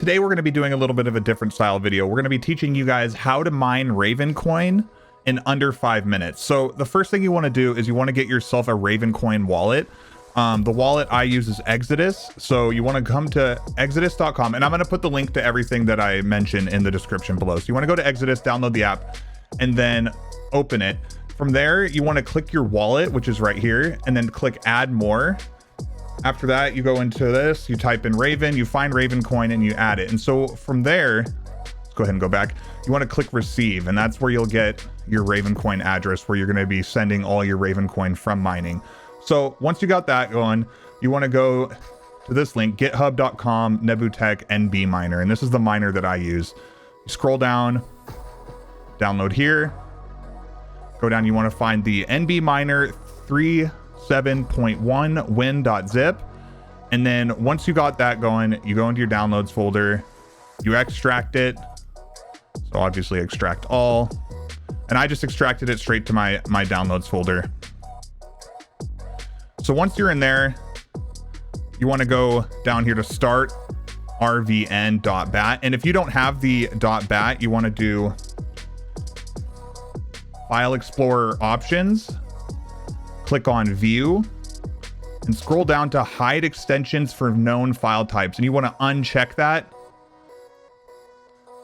Today we're going to be doing a little bit of a different style video. We're going to be teaching you guys how to mine Ravencoin in under 5 minutes. So the first thing you want to do is you want to get yourself a Ravencoin wallet. The wallet I use is Exodus. So you want to come to exodus.com, and I'm going to put the link to everything that I mentioned in the description below. So you want to go to Exodus, download the app, and then open it. From there, you want to click your wallet, which is right here, and then click add more. After that, you go into this, you type in Raven, you find Ravencoin, and you add it. And so from there, let's go ahead and go back. You want to click receive, and that's where you'll get your Ravencoin address, where you're going to be sending all your Ravencoin from mining. So once you got that going, you want to go to this link, github.com nebutech NBminer, and this is the miner that I use. You scroll down, download here, go down, you want to find the NBminer 3.7.1 win.zip, and then once you got that going, you go into your downloads folder, you extract it. So obviously extract all, and I just extracted it straight to my downloads folder. So once you're in there, you want to go down here to start RVN.bat, and if you don't have the .bat, you want to do File Explorer options, click on view, and scroll down to hide extensions for known file types, and you want to uncheck that.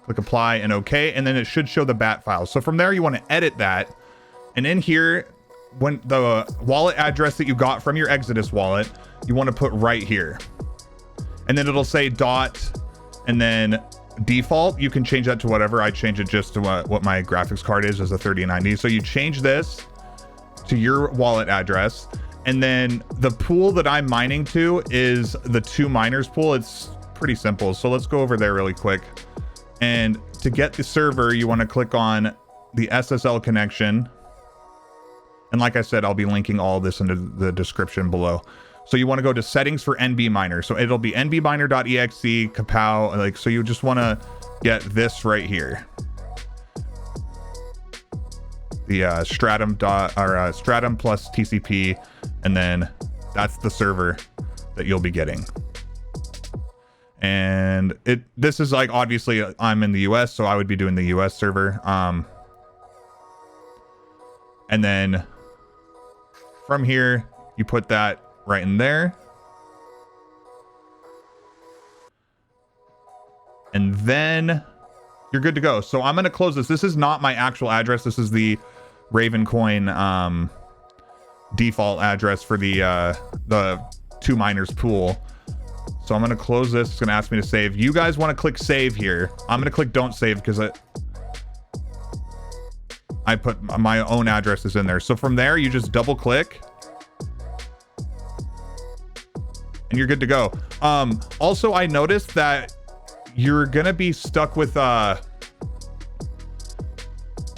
Click apply and okay, and then it should show the bat file. So from there, you want to edit that, and in here, when the wallet address that you got from your Exodus wallet, you want to put right here, and then it'll say dot and then default. You can change that to whatever. I change it just to what my graphics card is as a 3090. So you change this to your wallet address, and then the pool that I'm mining to is the 2 miners pool. It's pretty simple, so let's go over there really quick. And to get the server, you want to click on the SSL connection, and like I said, I'll be linking all this into the description below. So you want to go to settings for NBminer, so it'll be nbminer.exe kapow, like, so you just want to get this right here, the stratum plus TCP, and then that's the server that you'll be getting. And this is like, obviously I'm in the US, so I would be doing the US server. And then from here, you put that right in there. And then you're good to go. So I'm going to close this. This is not my actual address. This is the Ravencoin default address for the 2 miners pool. So I'm going to close this. It's going to ask me to save. You guys want to click save here. I'm going to click don't save because I put my own addresses in there. So from there, you just double click and you're good to go. Also, I noticed that you're going to be stuck with a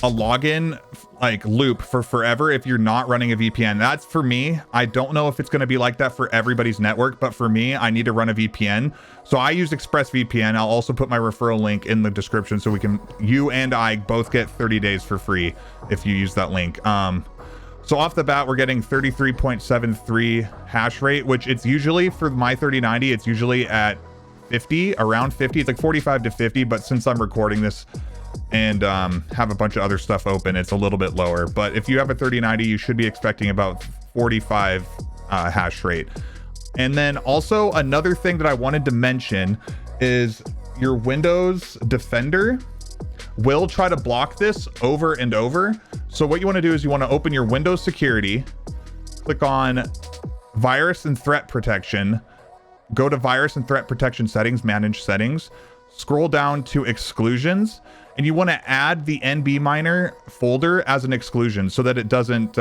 login like loop for forever if you're not running a VPN. That's for me. I don't know if it's going to be like that for everybody's network, but for me, I need to run a VPN. So I use ExpressVPN. I'll also put my referral link in the description so you and I both get 30 days for free if you use that link. So off the bat, we're getting 33.73 hash rate, which it's usually for my 3090, it's usually at 50, around 50. It's like 45 to 50, but since I'm recording this and have a bunch of other stuff open, it's a little bit lower. But if you have a 3090, you should be expecting about 45 hash rate. And then also another thing that I wanted to mention is your Windows Defender will try to block this over and over. So what you want to do is you want to open your Windows security, click on virus and threat protection, go to virus and threat protection settings, manage settings, scroll down to exclusions, and you want to add the NBminer folder as an exclusion so that it doesn't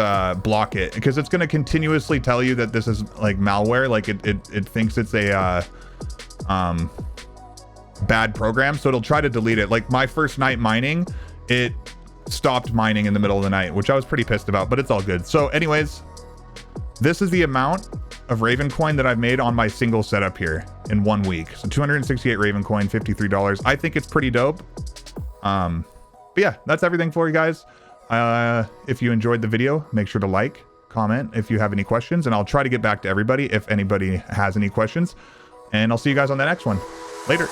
block it, because it's going to continuously tell you that this is like malware, like it thinks it's a bad program, so it'll try to delete it. Like my first night mining, it stopped mining in the middle of the night, which I was pretty pissed about, but it's all good. So anyways, this is the amount of Ravencoin that I've made on my single setup here in 1 week. So 268 Ravencoin, $53. I think it's pretty dope. But yeah, that's everything for you guys. If you enjoyed the video, make sure to like, comment if you have any questions, and I'll try to get back to everybody if anybody has any questions. And I'll see you guys on the next one. Later.